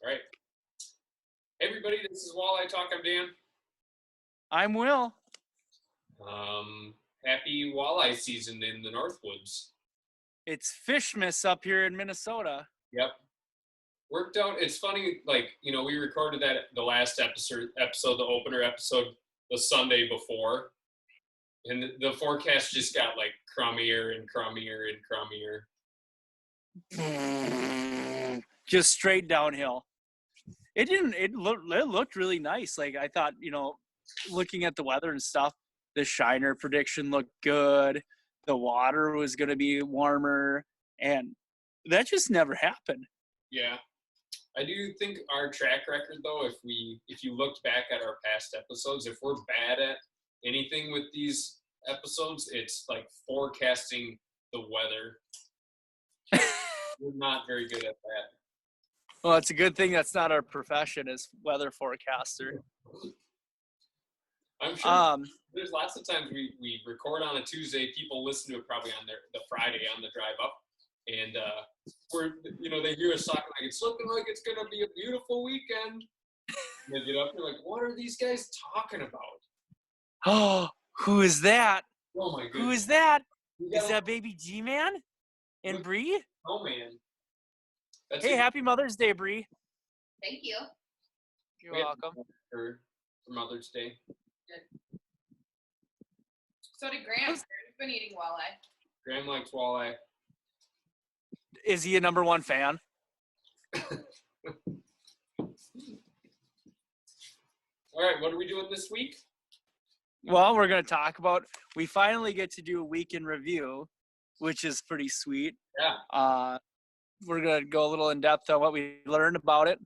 All right. Hey, everybody, this is Walleye Talk. I'm Dan. I'm Will. Happy walleye season in the Northwoods. It's Fishmas up here in Minnesota. Yep. Worked out. It's funny, we recorded that the last episode, the opener episode, the Sunday before. And the forecast just got crummier and crummier and crummier. Just straight downhill. It looked really nice. I thought, looking at the weather and stuff, the Shiner prediction looked good. The water was going to be warmer, and that just never happened. Yeah. I do think our track record, though, if you looked back at our past episodes, if we're bad at anything with these episodes, it's like forecasting the weather. We're not very good at that. Well, it's a good thing that's not our profession as weather forecaster. I'm sure there's lots of times we record on a Tuesday. People listen to it probably on the Friday on the drive up, and they hear us talking like it's looking like it's gonna be a beautiful weekend. And they get up and they're like, "What are these guys talking about?" Oh, who is that? Oh my goodness. Who is that? Is that baby G-Man and Bree? Oh man. Hey, happy Mother's Day, Bree. Thank you. You're welcome. For Mother's Day. Good. So did Graham. Graham's been eating walleye. Graham likes walleye. Is he a number one fan? All right, what are we doing this week? Well, we're going to talk about, we finally get to do a week in review, which is pretty sweet. Yeah. We're going to go a little in depth on what we learned about it.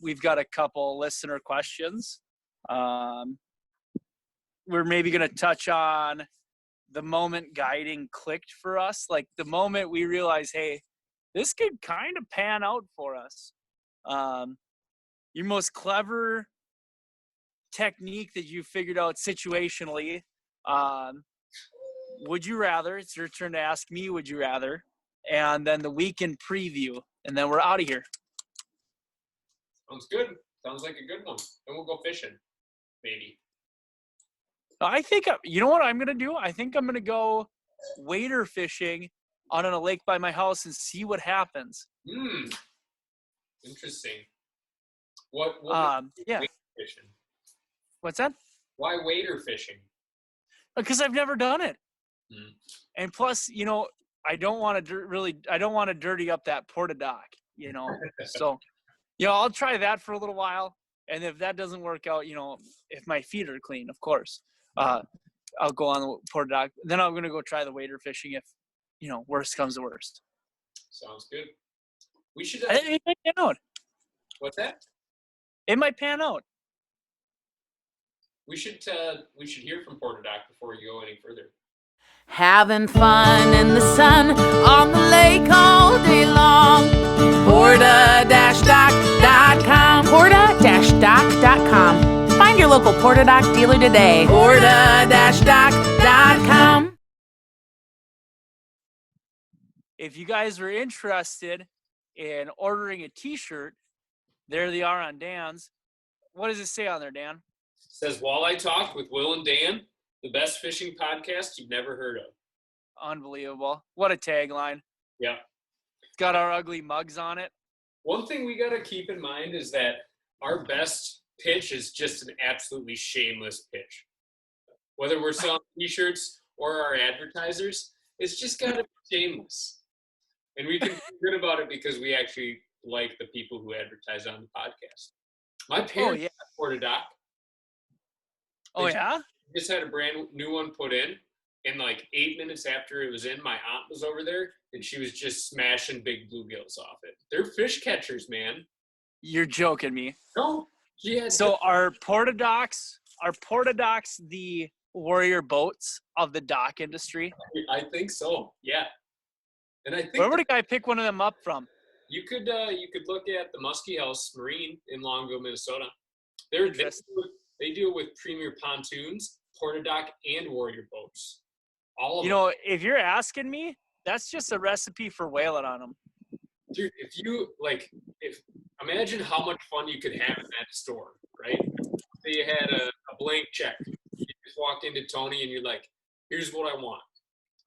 We've got a couple listener questions. We're maybe going to touch on the moment guiding clicked for us, like the moment we realized, hey, this could kind of pan out for us. Your most clever technique that you figured out situationally. Would you rather? It's your turn to ask me, would you rather? And then the weekend preview, and then we're out of here. Sounds good. Sounds like a good one. Then we'll go fishing, maybe. I think, you know what I'm going to do? I think I'm going to go wader fishing on a lake by my house and see what happens. Interesting. What yeah. Fishing? What's that? Why wader fishing? Because I've never done it. And plus, I don't want to dirty up that porta dock, So, I'll try that for a little while. And if that doesn't work out, if my feet are clean, of course, I'll go on the porta dock. Then I'm going to go try the wader fishing if, worst comes to worst. Sounds good. We should. It might pan out. What's that? It might pan out. We should hear from Porta Doc before you go any further. Having fun in the sun on the lake all day long. Porta-doc.com. Porta-doc.com. Find your local Porta Doc dealer today. Porta-doc.com. If you guys are interested in ordering a t-shirt, there they are on Dan's. What does it say on there, Dan? It says Walleye Talk with Will and Dan, the best fishing podcast you've never heard of. Unbelievable. What a tagline. Yeah. It's got our ugly mugs on it. One thing we got to keep in mind is that our best pitch is just an absolutely shameless pitch. Whether we're selling t-shirts or our advertisers, it's just got to be shameless. And we can be good about it because we actually like the people who advertise on the podcast. My parents got Porta Doc. Oh, yeah? Just had a brand new one put in, and 8 minutes after it was in, my aunt was over there, and she was just smashing big bluegills off it. They're fish catchers, man. You're joking me. No. So are Porta Docs the warrior boats of the dock industry? I think so, yeah. And I think where would a guy pick one of them up from? You could look at the Muskie House Marine in Longville, Minnesota. They deal with premier pontoons, Porta Doc, and warrior boats. All of them. If you're asking me, that's just a recipe for whaling on them. Dude, if imagine how much fun you could have in that store, right? So you had a blank check. You just walked into Tony and you're like, here's what I want.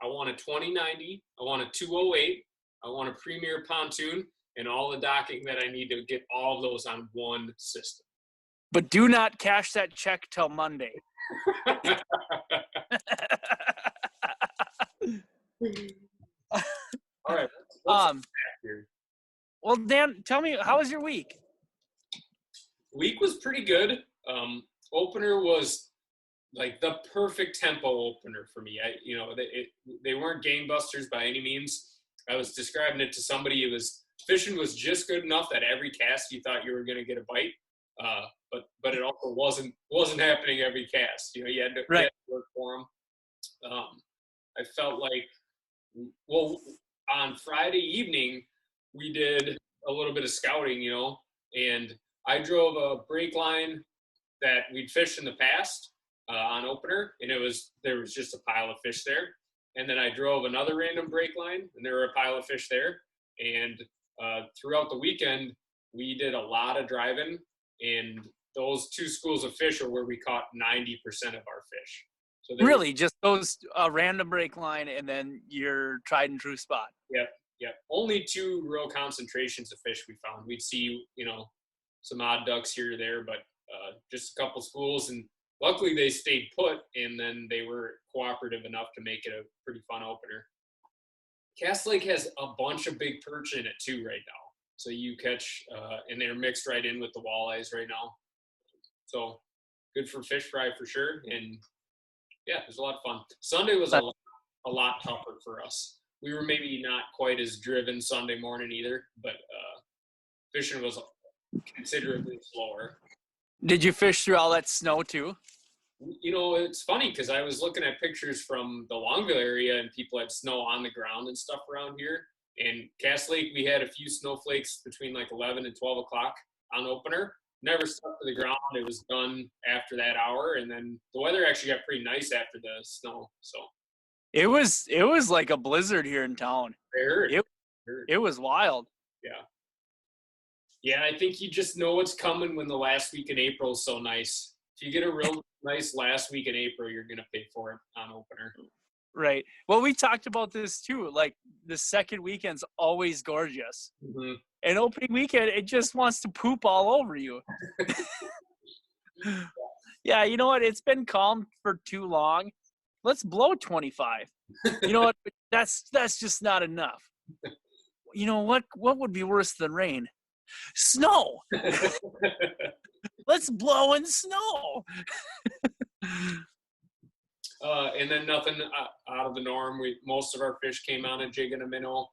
I want a 2090. I want a 208. I want a Premier pontoon and all the docking that I need to get all of those on one system. But do not cash that check till Monday. All right. Let's Well, Dan, tell me, how was your week? Week was pretty good. Opener was like the perfect tempo opener for me. They weren't gangbusters by any means. I was describing it to somebody. Fishing was just good enough that every cast you thought you were going to get a bite. But it also wasn't happening every cast. You had to work for them. I felt like, well, on Friday evening we did a little bit of scouting, and I drove a break line that we'd fished in the past on opener, and there was just a pile of fish there. And then I drove another random break line, and there were a pile of fish there. And throughout the weekend, we did a lot of driving, and those two schools of fish are where we caught 90% of our fish. So really, just those random break line and then your tried and true spot. Yep. Only two real concentrations of fish we found. We'd see, some odd ducks here or there, but just a couple schools, and luckily they stayed put, and then they were cooperative enough to make it a pretty fun opener. Cass Lake has a bunch of big perch in it too right now. So you catch, and they're mixed right in with the walleyes right now. So good for fish fry for sure. And yeah, it was a lot of fun. Sunday was a lot tougher for us. We were maybe not quite as driven Sunday morning either, but fishing was considerably slower. Did you fish through all that snow too? It's funny because I was looking at pictures from the Longville area, and people had snow on the ground and stuff around here. And Cass Lake, we had a few snowflakes between like 11 and 12 o'clock on opener. Never stuck to the ground. It was done after that hour, and then the weather actually got pretty nice after the snow. So it was like a blizzard here in town. It was wild. Yeah, I think you just know what's coming when the last week in April is so nice. If you get a real nice last week in April, you're going to pay for it on opener. Right. Well, we talked about this too. Like the second weekend's always gorgeous. Mm-hmm. And opening weekend, it just wants to poop all over you. Yeah, you know what? It's been calm for too long. Let's blow 25. You know what? That's just not enough. You know what? What would be worse than rain? Snow. Let's blow in snow. And then nothing out of the norm. Most of our fish came on a jig and a minnow.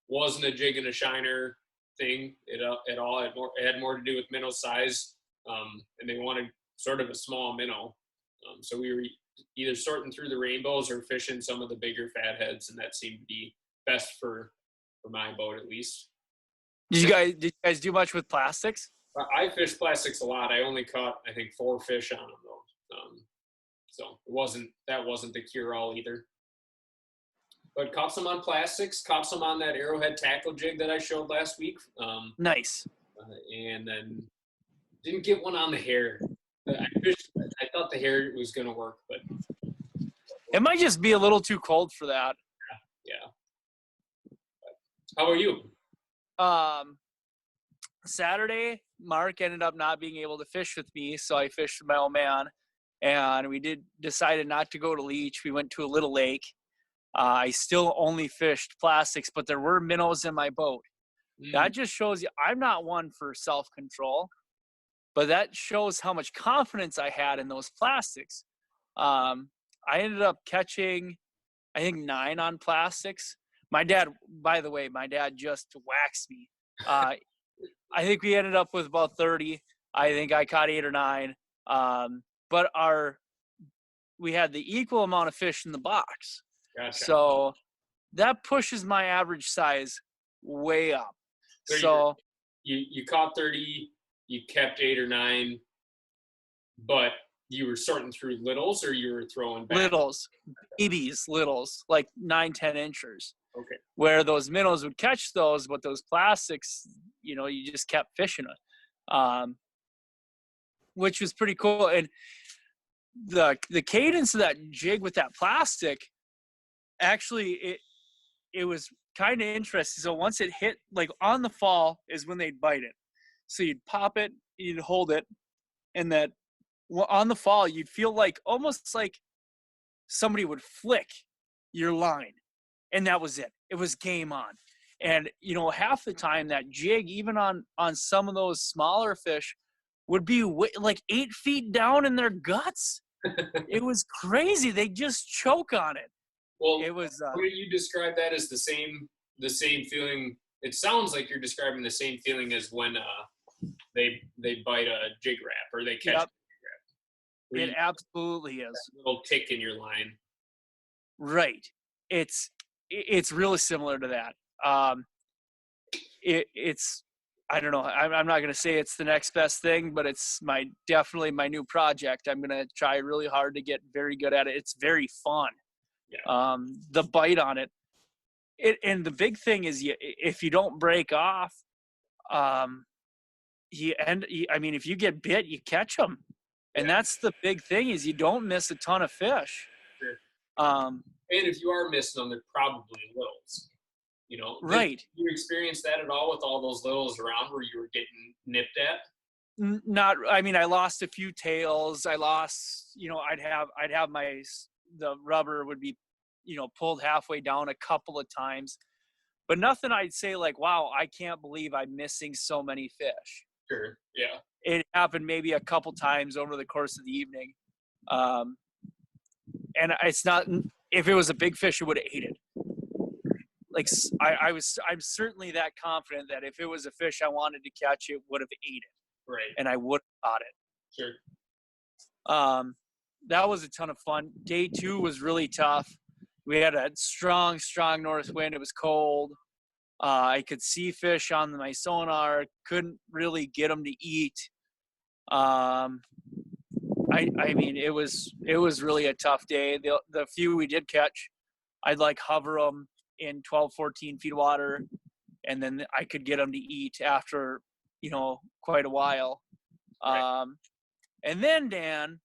Wasn't a jig and a shiner thing at all. It had more to do with minnow size, and they wanted sort of a small minnow. So we were either sorting through the rainbows or fishing some of the bigger fatheads, and that seemed to be best for my boat at least. Did you guys do much with plastics? I fished plastics a lot. I only caught, I think, 4 fish on them though. So that wasn't the cure-all either. But caught some on plastics, caught some on that arrowhead tackle jig that I showed last week. Nice. And then didn't get one on the hair. I thought the hair was going to work, but it might just be a little too cold for that. Yeah. How about you? Saturday, Mark ended up not being able to fish with me, so I fished with my old man, and we decided not to go to Leech. We went to a little lake. I still only fished plastics, but there were minnows in my boat. That just shows you I'm not one for self-control, but that shows how much confidence I had in those plastics. I ended up catching, I think, 9 on plastics. My dad just waxed me. I think we ended up with about 30. I think I caught 8 or 9. But we had the equal amount of fish in the box. Gotcha. So that pushes my average size way up. So you caught 30, you kept 8 or 9, but you were sorting through littles, or you were throwing back? Littles, babies, littles, like 9-10 inchers. Okay. Where those minnows would catch those, but those plastics, you know, you just kept fishing it, which was pretty cool. And the cadence of that jig with that plastic, actually, it was kind of interesting. So once it hit, like on the fall is when they'd bite it. So you'd pop it, you'd hold it, and that on the fall you'd feel like almost like somebody would flick your line, and that was it. It was game on. And you know, half the time that jig, even on some of those smaller fish, would be like 8 feet down in their guts. It was crazy. They just choke on it. Well, it was. Would you describe that as the same feeling? It sounds like you're describing the same feeling as when they bite a jig wrap or they catch a jig wrap. It absolutely is. Little tick in your line. Right. It's really similar to that. It's I don't know. I'm not going to say it's the next best thing, but it's definitely my new project. I'm going to try really hard to get very good at it. It's very fun. Yeah. The bite on it. And the big thing is, if you don't break off, I mean, if you get bit, you catch them. And that's the big thing, is you don't miss a ton of fish. Sure. And if you are missing them, they're probably littles. You know, right. Did you experience that at all with all those littles around where you were getting nipped at? Not. I mean, I lost a few tails. I lost. You know, I'd have the rubber would be, you know, pulled halfway down a couple of times, but nothing I'd say like, wow, I can't believe I'm missing so many fish. Sure. Yeah. It happened maybe a couple times over the course of the evening. And it's not, if it was a big fish, it would have ate it. Like I'm certainly that confident that if it was a fish I wanted to catch, it would have ate it. Right. And I would have caught it. Sure. That was a ton of fun. Day 2 was really tough. We had a strong north wind. It was cold. I could see fish on my sonar. Couldn't really get them to eat. I mean, it was really a tough day. The few we did catch, I'd like hover them in 12, 14 feet of water, and then I could get them to eat after, you know, quite a while. Right. And then, Dan,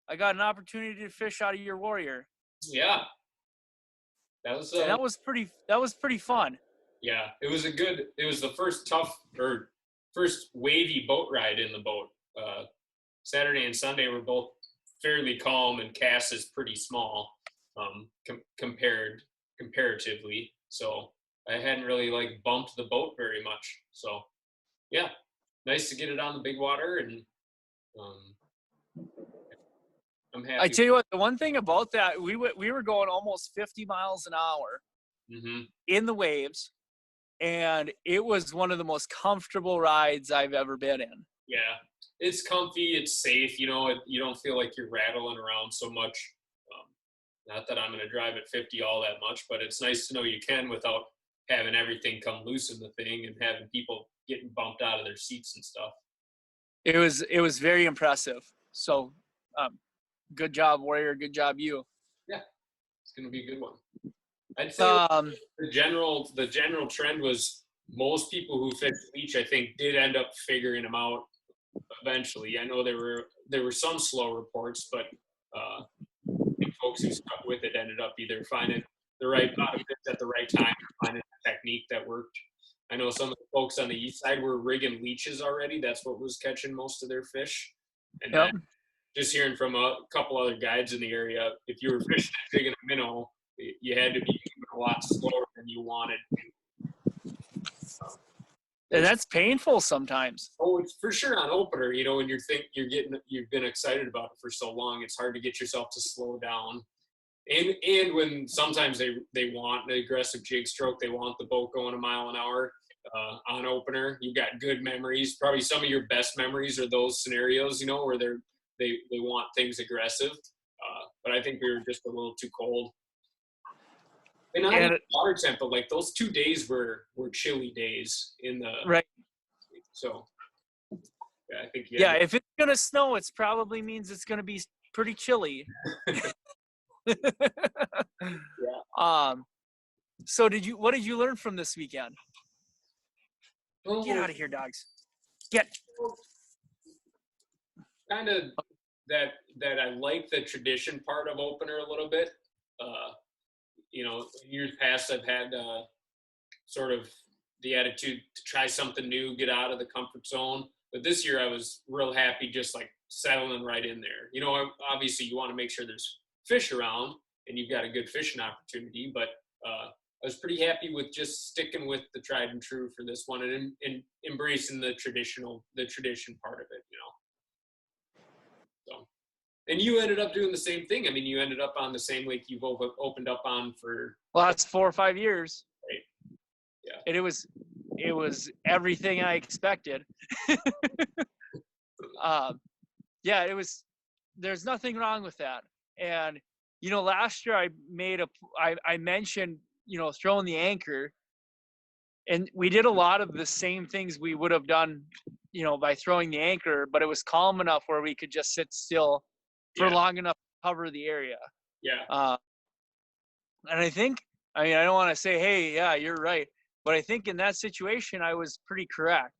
I got an opportunity to fish out of your Warrior. Yeah. That was pretty fun. Yeah, it was the first wavy boat ride in the boat. Saturday and Sunday were both fairly calm, and Cass is pretty small comparatively. So I hadn't really like bumped the boat very much. So yeah, nice to get it on the big water, and I'm happy. I tell you what, the one thing about that, we were going almost 50 miles an hour in the waves, and it was one of the most comfortable rides I've ever been in. Yeah, it's comfy, it's safe. You know, you don't feel like you're rattling around so much. Not that I'm going to drive at 50 all that much, but it's nice to know you can without having everything come loose in the thing and having people getting bumped out of their seats and stuff. It was very impressive. So, good job, Warrior. Good job, you. Yeah, it's going to be a good one. I'd say the general trend was most people who fished leech, I think, did end up figuring them out eventually. I know there were some slow reports, but I think folks who stuck with it ended up either finding the right bottom fish at the right time or finding a technique that worked. I know some of the folks on the east side were rigging leeches already. That's what was catching most of their fish. And then just hearing from a couple other guides in the area, if you were fishing a jig and a minnow, you had to be moving a lot slower than you wanted. And that's painful sometimes. Oh, it's for sure on opener. You know, when you've been excited about it for so long, it's hard to get yourself to slow down. And when sometimes they want an aggressive jig stroke, they want the boat going a mile an hour on opener. You've got good memories. Probably some of your best memories are those scenarios, you know, where they want things aggressive. But I think we were just a little too cold. And not even water temp, but like those 2 days were chilly days in the right. So yeah, I think you Yeah, if it's gonna snow, it's probably means it's gonna be pretty chilly. So what did you learn from this weekend? Get out of here, dogs. Get. Kind of that I like the tradition part of opener a little bit. Years past I've had sort of the attitude to try something new, get out of the comfort zone. But this year I was real happy just like settling right in there. Obviously you want to make sure there's fish around and you've got a good fishing opportunity, but I was pretty happy with just sticking with the tried and true for this one and embracing the tradition part of it, So, and you ended up doing the same thing. I mean, you ended up on the same lake you've opened up on for last 4 or 5 years. Right. Yeah. And it was everything I expected. Yeah, there's nothing wrong with that. And, last year I mentioned, throwing the anchor, and we did a lot of the same things we would have done, by throwing the anchor, but it was calm enough where we could just sit still for long enough to cover the area. Yeah. And I don't want to say, hey, yeah, you're right. But I think in that situation, I was pretty correct.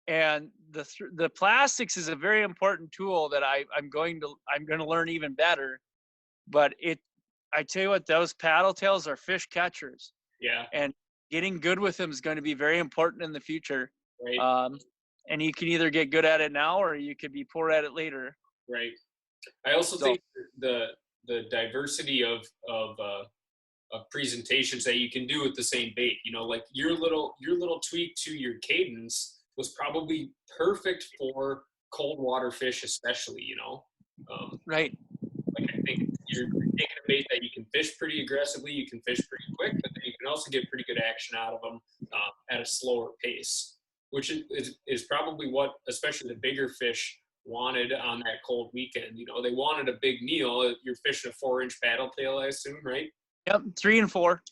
And the plastics is a very important tool that I'm going to learn even better. But I tell you what, those paddle tails are fish catchers. Yeah. And getting good with them is going to be very important in the future. Right. And you can either get good at it now or you could be poor at it later. Right. I also think the diversity of presentations that you can do with the same bait, like your little tweak to your cadence was probably perfect for cold water fish, especially, Right. Like I think you're taking a bait that you can fish pretty aggressively, you can fish pretty quick, but then you can also get pretty good action out of them at a slower pace, which is probably what, especially the bigger fish, wanted on that cold weekend. They wanted a big meal. You're fishing a 4-inch paddle tail, I assume, right? Yep, 3 and 4.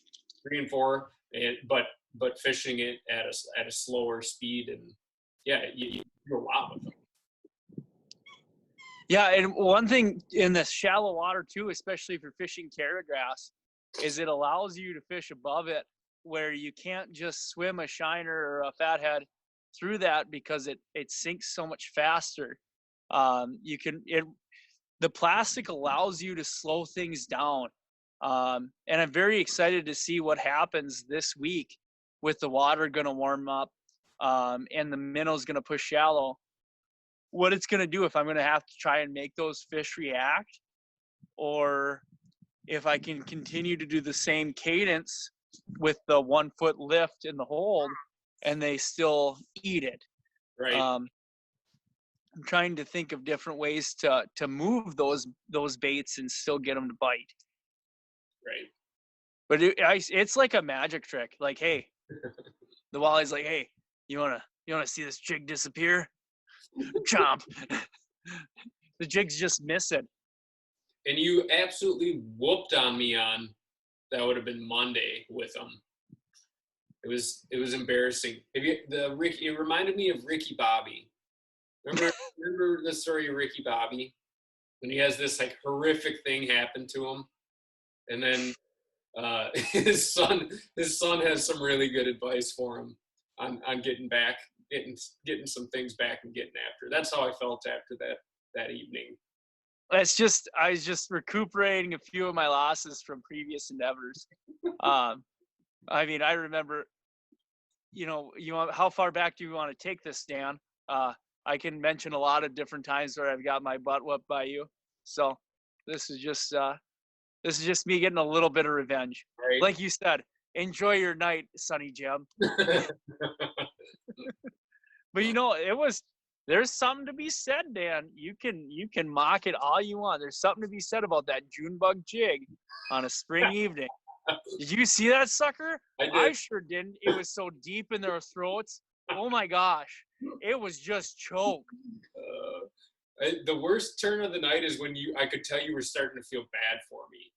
3 and 4, but fishing it at a slower speed, and you do a lot with them. Yeah, and one thing in the shallow water too, especially if you're fishing Carragrass, is it allows you to fish above it where you can't just swim a shiner or a fathead through that because it sinks so much faster. The plastic allows you to slow things down. And I'm very excited to see what happens this week with the water going to warm up and the minnow's going to push shallow. What it's going to do, if I'm going to have to try and make those fish react, or if I can continue to do the same cadence with the 1 foot lift in the hold and they still eat it. Right. I'm trying to think of different ways to move those baits and still get them to bite. Right. But it's like a magic trick. Like, hey, the wally's like, hey, you wanna see this jig disappear? Chomp. The jig's just missing. And you absolutely whooped on me on that would have been Monday with them. It was embarrassing. It reminded me of Ricky Bobby. Remember the story of Ricky Bobby when he has this like horrific thing happen to him, and then his son has some really good advice for him on getting some things back and getting after. That's how I felt after that evening. I was just recuperating a few of my losses from previous endeavors. I mean, I remember, how far back do you want to take this, Dan? I can mention a lot of different times where I've got my butt whooped by you. So this is just me getting a little bit of revenge. Right. Like you said, enjoy your night, Sonny Jim. But there's something to be said, Dan. You can mock it all you want. There's something to be said about that June bug jig on a spring evening. Did you see that sucker? I did. I sure didn't. It was so deep in their throats. Oh my gosh. It was just choke. The worst turn of the night is when I could tell you were starting to feel bad for me.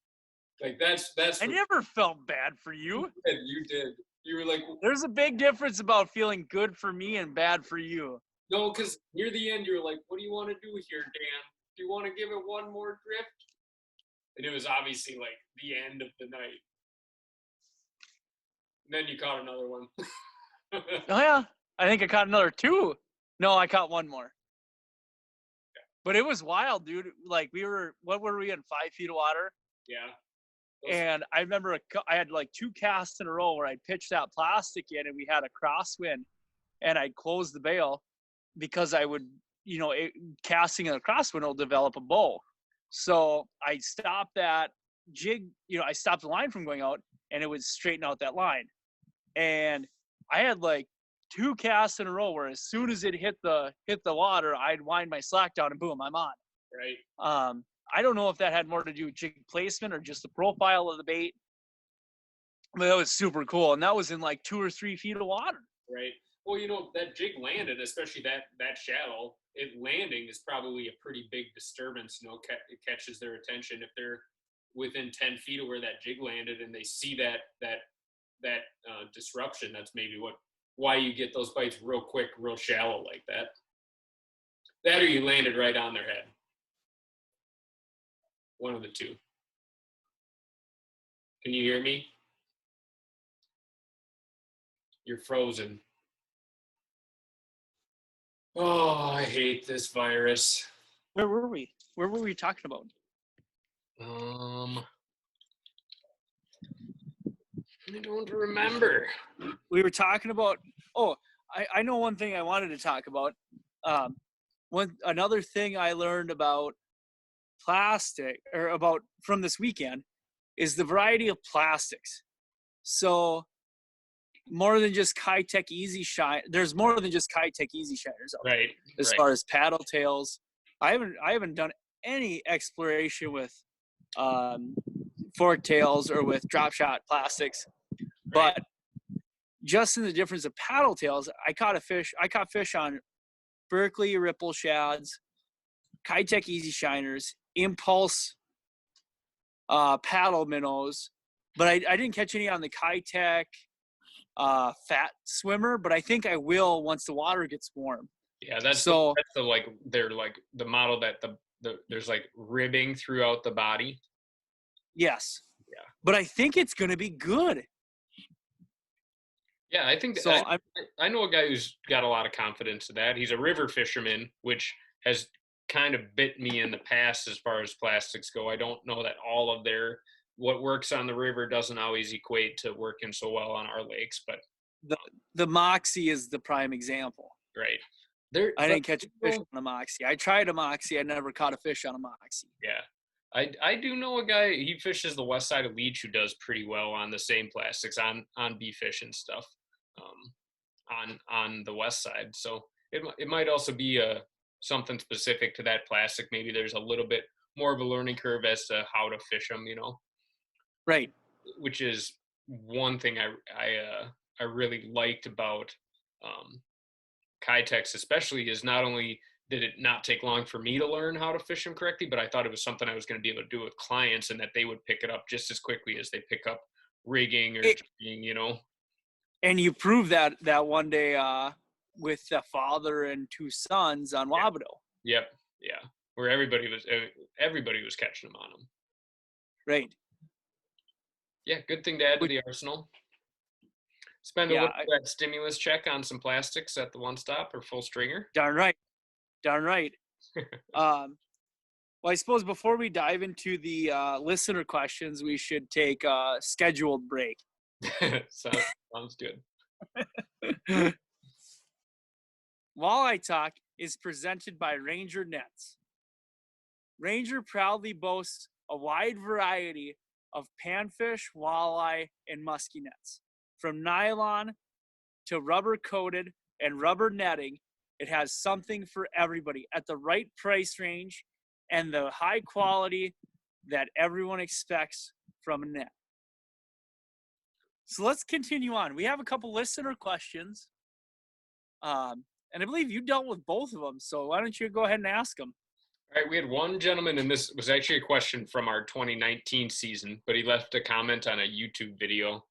Like that's. I never felt bad for you. And you did. You were like, There's a big difference about feeling good for me and bad for you. no, because near the end, you were like, what do you want to do here, Dan? Do you want to give it one more drift? And it was obviously like the end of the night. And then you caught another one. Oh yeah, I think I caught another 2. No, I caught 1 more. But it was wild, dude. Like what were we in, 5 feet of water? Yeah. And I remember I had like 2 casts in a row where I pitched that plastic in, and we had a crosswind, and I'd close the bail because I would, casting in a crosswind will develop a bow. So I stopped that jig, I stopped the line from going out, and it would straighten out that line. And I had like 2 casts in a row where as soon as it hit the water, I'd wind my slack down and boom, I'm on. Right. I don't know if that had more to do with jig placement or just the profile of the bait, but that was super cool. And that was in like 2 or 3 feet of water. Right. Well, that jig landed, especially that shallow. It landing is probably a pretty big disturbance. It catches their attention if they're within 10 feet of where that jig landed and they see that disruption. That's maybe why you get those bites real quick, real shallow like that. That or you landed right on their head. One of the two. Can you hear me? You're frozen. Oh, I hate this virus. Where were we? What were we talking about? I don't remember. We were talking about, I know one thing I wanted to talk about. Another thing I learned about plastic, or about from this weekend, is the variety of plastics. So more than just Kitech Easy Shine, there's more than just Kitech Easy Shiners out there. As far as paddle tails, I haven't done any exploration with fork tails or with drop shot plastics, but just in the difference of paddle tails, I caught fish on Berkeley Ripple Shads, Kitech Easy Shiners, Impulse paddle minnows, but I didn't catch any on the Kitech Fat Swimmer, but I think I will once the water gets warm. Yeah, that's they're like the model that there's like ribbing throughout the body. Yes. Yeah. But I think it's going to be good. Yeah, I think so. I know a guy who's got a lot of confidence in that. He's a river fisherman, which has kind of bit me in the past as far as plastics go. I don't know that all of what works on the river doesn't always equate to working so well on our lakes, but the Moxie is the prime example. Right. I didn't catch a fish on a Moxie. I tried a Moxie. I never caught a fish on a Moxie. Yeah. I do know a guy, he fishes the west side of Leech, who does pretty well on the same plastics, on B-fish and stuff, on the west side. So it might also be something specific to that plastic. Maybe there's a little bit more of a learning curve as to how to fish them, Right. Which is one thing I really liked about Kitech's, especially, is not only did it not take long for me to learn how to fish them correctly, but I thought it was something I was going to be able to do with clients, and that they would pick it up just as quickly as they pick up rigging or jigging, And you proved that one day with the father and 2 sons on Wabido. Yep. Yeah. Where everybody was catching them on them. Right. Yeah, good thing to add to the arsenal. Spend a little bit of that stimulus check on some plastics at the One Stop or Full Stringer. Darn right. Well, I suppose before we dive into the listener questions, we should take a scheduled break. Sounds good. Walleye Talk is presented by Ranger Nets. Ranger proudly boasts a wide variety of panfish, walleye, and musky nets. From nylon to rubber-coated and rubber netting, it has something for everybody at the right price range and the high quality that everyone expects from a net. So let's continue on. We have a couple listener questions. And I believe you dealt with both of them, so why don't you go ahead and ask them? All right, we had one gentleman, and this was actually a question from our 2019 season, but he left a comment on a YouTube video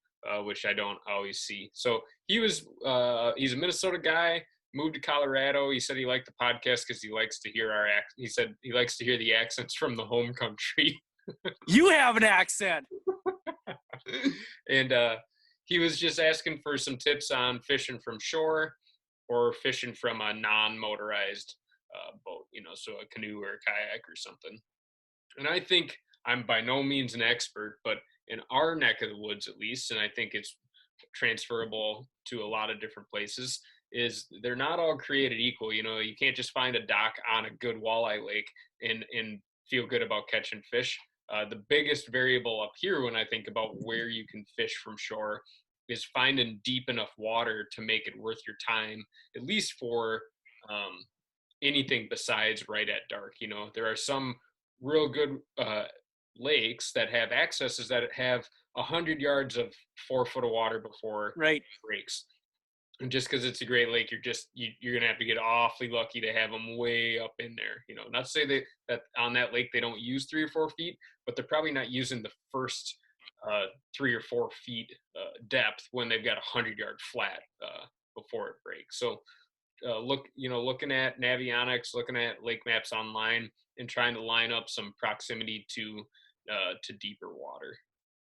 which I don't always see. So he's a Minnesota guy, moved to Colorado. He said he liked the podcast because he likes to hear he said he likes to hear the accents from the home country. You have an accent. And he was just asking for some tips on fishing from shore or fishing from a non-motorized boat, so a canoe or a kayak or something. And I think I'm by no means an expert, but in our neck of the woods at least, and I think it's transferable to a lot of different places, is they're not all created equal. You can't just find a dock on a good walleye lake and feel good about catching fish. The biggest variable up here when I think about where you can fish from shore is finding deep enough water to make it worth your time, at least for anything besides right at dark. There are some real good lakes that have accesses that have 100 yards of 4 foot of water before it breaks. And just because it's a great lake, you're gonna have to get awfully lucky to have them way up in there. Not to say that on that lake they don't use 3 or 4 feet, but they're probably not using the first 3 or 4 feet depth when they've got 100-yard flat before it breaks. So looking at Navionics, looking at lake maps online, and trying to line up some proximity to deeper water.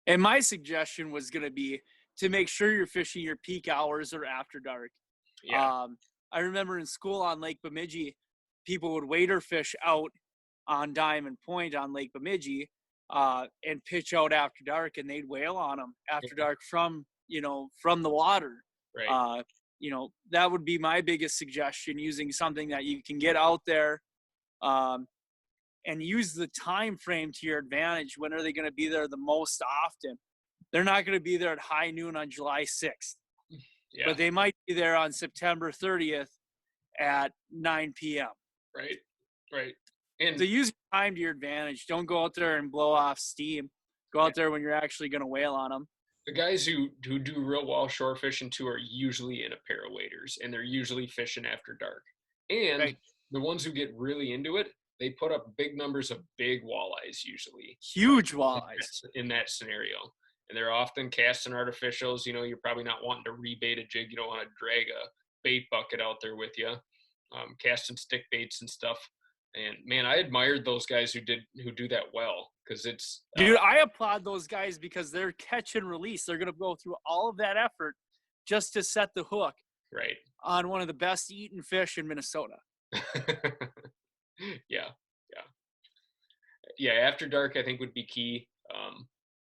And my suggestion was going to be to make sure you're fishing your peak hours or after dark. Yeah. I remember in school on Lake Bemidji, people would wader fish out on Diamond Point on Lake Bemidji and pitch out after dark, and they'd whale on them after dark from the water. Right. That would be my biggest suggestion, using something that you can get out there and use the time frame to your advantage. When are they going to be there the most often? They're not going to be there at high noon on July 6th, but they might be there on September 30th at 9 p.m. Right. And so use time to your advantage. Don't go out there and blow off steam. Go out there when you're actually going to whale on them. The guys who do real well shore fishing too are usually in a pair of waders, and they're usually fishing after dark. And the ones who get really into it, they put up big numbers of big walleyes usually. Huge walleyes. In that scenario. And they're often casting artificials. You're probably not wanting to rebait a jig. You don't want to drag a bait bucket out there with you. Casting stick baits and stuff. And man, I admired those guys who do that well, because it's dude. I applaud those guys because they're catch and release. They're gonna go through all of that effort just to set the hook on one of the best eaten fish in Minnesota. Yeah. After dark, I think would be key.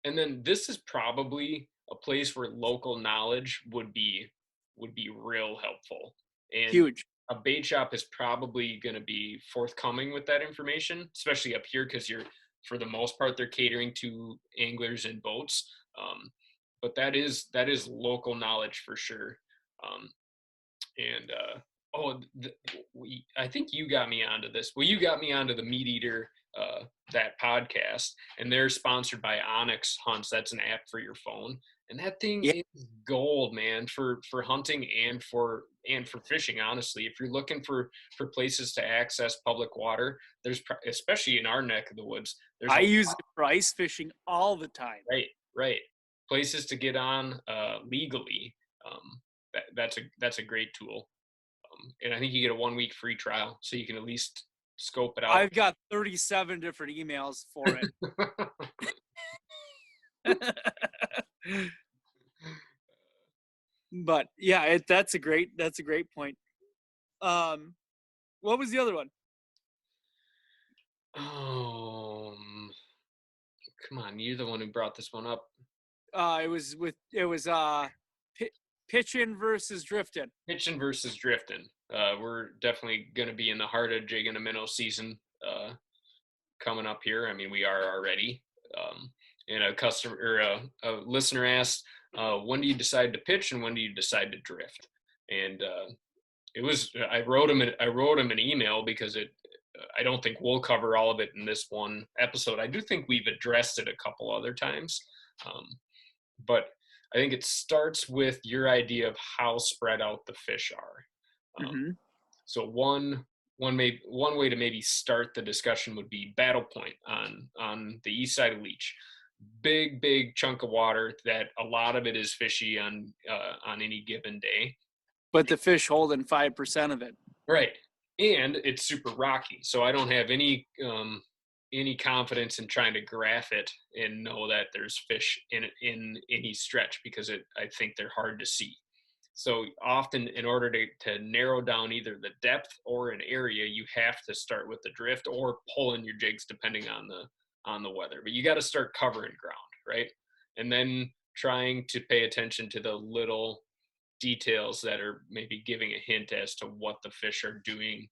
And then this is probably a place where local knowledge would be real helpful. And huge. A bait shop is probably going to be forthcoming with that information, especially up here, because for the most part, they're catering to anglers and boats. But that is local knowledge for sure. I think you got me onto this. Well, you got me onto the Meat Eater, that podcast, and they're sponsored by Onyx Hunts. That's an app for your phone, and that thing is gold, man, for hunting and for fishing. Honestly, if you're looking for places to access public water, there's especially in our neck of the woods. I use it for ice fishing all the time. Right. Places to get on legally. That's a great tool. And I think you get a 1-week free trial, so you can at least scope it out. I've got 37 different emails for it. But yeah, that's a great point. What was the other one? Come on, you're the one who brought this one up. It was pitching versus drifting. Pitching versus drifting. We're definitely going to be in the heart of jig and a minnow season coming up here. I mean, we are already. And a listener asked, when do you decide to pitch and when do you decide to drift? And I wrote him an email because I don't think we'll cover all of it in this one episode. I do think we've addressed it a couple other times. But I think it starts with your idea of how spread out the fish are. So one way to maybe start the discussion would be battle point on the east side of Leech. big chunk of water that a lot of it is fishy on any given day. But the fish holding 5% of it. Right. And it's super rocky. So I don't have any confidence in trying to graph it and know that there's fish in any stretch, because I think they're hard to see. So often, in order to narrow down either the depth or an area, you have to start with the drift or pull in your jigs depending on the weather. But you got to start covering ground, right? And then trying to pay attention to the little details that are maybe giving a hint as to what the fish are doing,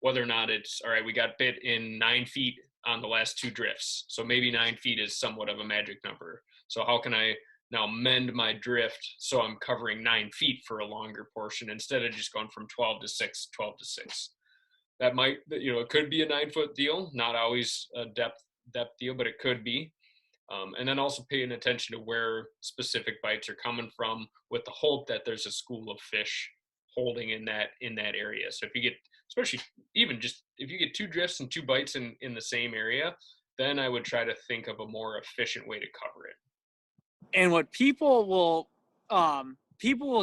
whether or not it's all right. We got bit in 9 feet on the last 2 drifts, so maybe 9 feet is somewhat of a magic number. So how can I now mend my drift so I'm covering 9 feet for a longer portion instead of just going from 12 to 6, 12 to 6? That might, it could be a 9-foot deal, not always a depth deal, but it could be. And then also paying attention to where specific bites are coming from, with the hope that there's a school of fish holding in that area. So if you get, especially even just if you get 2 drifts and 2 bites in the same area, then I would try to think of a more efficient way to cover it. And what people will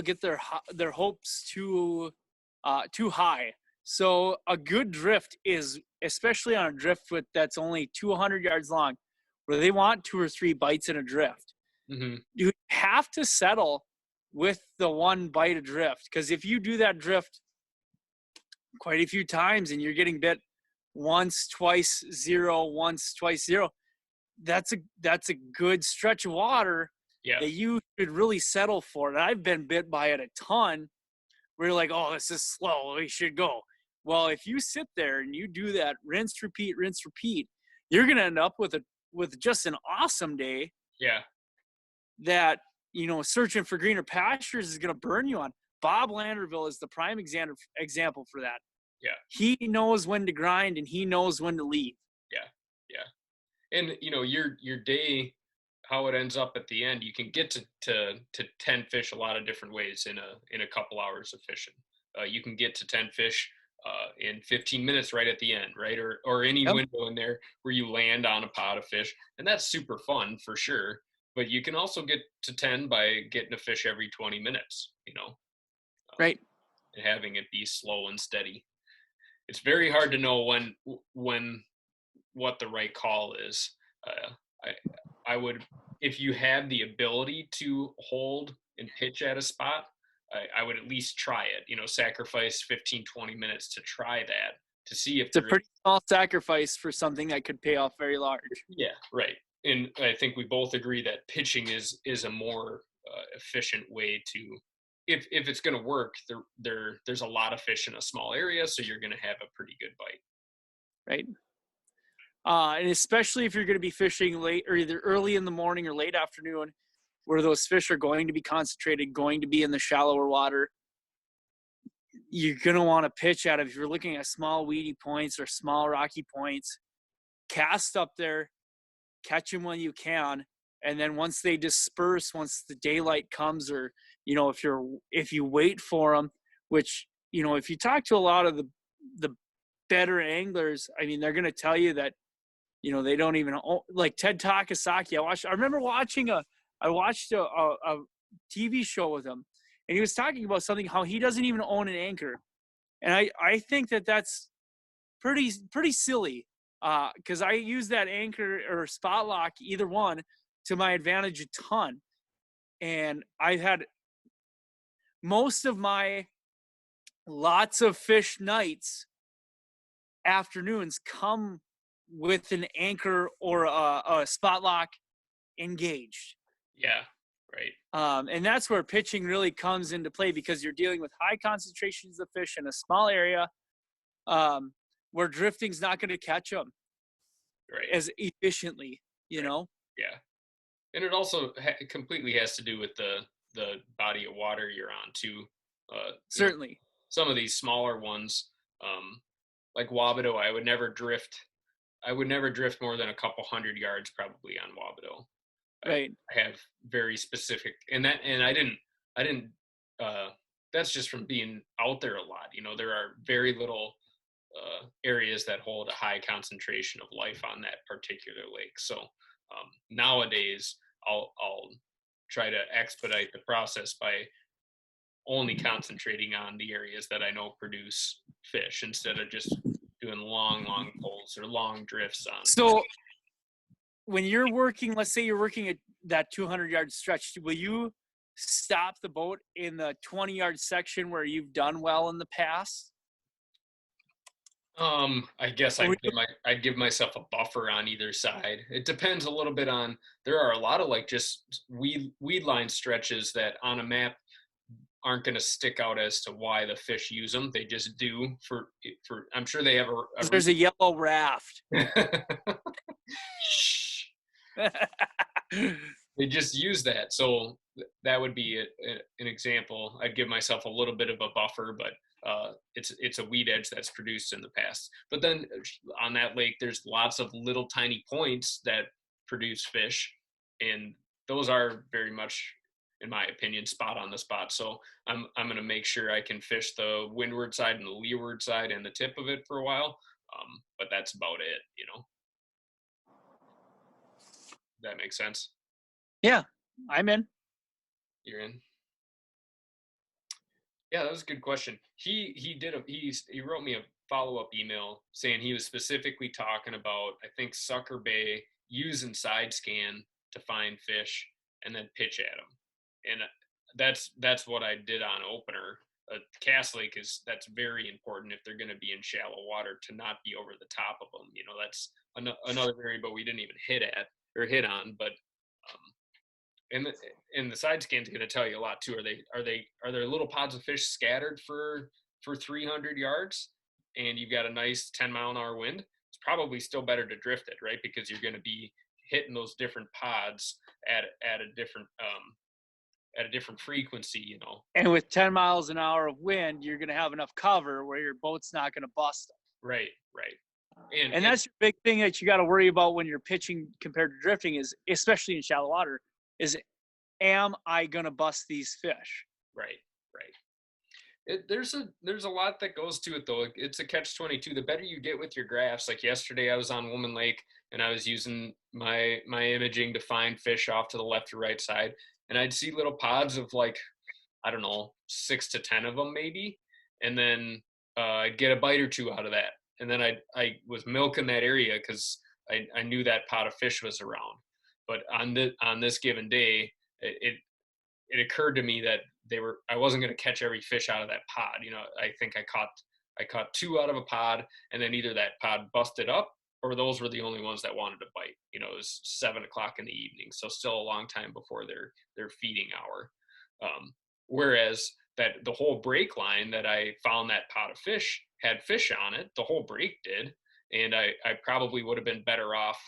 get their hopes too high. So a good drift is, especially on a driftwood that's only 200 yards long, where they want 2 or 3 bites in a drift. Mm-hmm. You have to settle with the 1 bite of drift, because if you do that drift quite a few times and you're getting bit once, twice, 0, once, twice, 0, that's a good stretch of water that you should really settle for. And I've been bit by it a ton, where you're like, oh, this is slow, we should go. Well, if you sit there and you do that rinse repeat, you're gonna end up with just an awesome day. Yeah. That, searching for greener pastures is gonna burn you on. Bob Landerville is the prime example for that. Yeah. He knows when to grind and he knows when to leave. Yeah. And your day, how it ends up at the end, you can get to 10 fish a lot of different ways in a couple hours of fishing. You can get to 10 fish in 15 minutes right at the end, right? Or any window in there where you land on a pot of fish. And that's super fun for sure. But you can also get to 10 by getting a fish every 20 minutes, right. And having it be slow and steady. It's very hard to know when what the right call is. I would, if you have the ability to hold and pitch at a spot, I would at least try it, sacrifice 15, 20 minutes to try that, to see if it's a pretty small sacrifice for something that could pay off very large. Yeah, right. And I think we both agree that pitching is a more efficient way to, if it's going to work, there's a lot of fish in a small area, so you're going to have a pretty good bite. Right. And especially if you're going to be fishing late, or either early in the morning or late afternoon, where those fish are going to be concentrated, going to be in the shallower water, you're going to want to pitch at it. If you're looking at small weedy points or small rocky points, cast up there, catch them when you can. And then once they disperse, once the daylight comes, or, if you wait for them, which, if you talk to a lot of the better anglers, I mean, they're going to tell you that, they don't even, like Ted Takasaki. I remember watching a TV show with him, and he was talking about something, how he doesn't even own an anchor. And I think that's pretty silly, because I use that anchor or spot lock, either one, to my advantage a ton. And I've had most of my lots of fish nights, afternoons, come with an anchor or a spot lock engaged. Yeah, right. And that's where pitching really comes into play, because you're dealing with high concentrations of fish in a small area, where drifting's not going to catch them as efficiently, Yeah. And it also completely has to do with the body of water you're on too. Certainly. Some of these smaller ones, like Wabido, I would never drift more than a couple 100 yards probably on Wabido. Right. I have very specific, and I didn't that's just from being out there a lot. There are very little areas that hold a high concentration of life on that particular lake. So Nowadays, I'll try to expedite the process by only concentrating on the areas that I know produce fish instead of just doing long pulls or long drifts on. So when you're working, let's say you're working at that 200-yard stretch, will you stop the boat in the 20-yard section where you've done well in the past? I guess I'd give myself a buffer on either side. It depends a little bit on. There are a lot of like just weed line stretches that on a map aren't going to stick out as to why the fish use them. They just do for. I'm sure they have There's a yellow raft. Shh. They just use that, so that would be an example. I'd give myself a little bit of a buffer, but it's a weed edge that's produced in the past. But then on that lake, there's lots of little tiny points that produce fish, and those are very much, in my opinion, spot on the spot. So I'm going to make sure I can fish the windward side and the leeward side and the tip of it for a while. But that's about it, you know. That makes sense. Yeah, I'm in. You're in. Yeah, that was a good question. He wrote me a follow-up email saying he was specifically talking about, I think, Sucker Bay using side scan to find fish and then pitch at them. And that's what I did on opener. Cast Lake that's very important if they're going to be in shallow water to not be over the top of them. You know, that's another variable we didn't even hit on, but and the side scan's going to tell you a lot too. Are there little pods of fish scattered for 300 yards, and you've got a nice 10-mile-an-hour wind? It's probably still better to drift it, right? Because you're going to be hitting those different pods at a different frequency, you know. And with 10 miles an hour of wind, you're going to have enough cover where your boat's not going to bust. Right. And that's your big thing that you got to worry about when you're pitching compared to drifting is, especially in shallow water, is am I going to bust these fish? Right. There's a lot that goes to it, though. It's a catch-22. The better you get with your graphs, like yesterday I was on Woman Lake and I was using my imaging to find fish off to the left or right side, and I'd see little pods of like, I don't know, 6 to 10 of them maybe, and then I'd get a bite or two out of that, and then I was milking that area because I knew that pot of fish was around. But on this given day, it occurred to me that I wasn't going to catch every fish out of that pod. You know, I think I caught 2 out of a pod, and then either that pod busted up or those were the only ones that wanted to bite. You know, it was 7 o'clock in the evening, so still a long time before their feeding hour. Whereas that the whole break line that I found that pot of fish had fish on it, the whole break did, and I probably would have been better off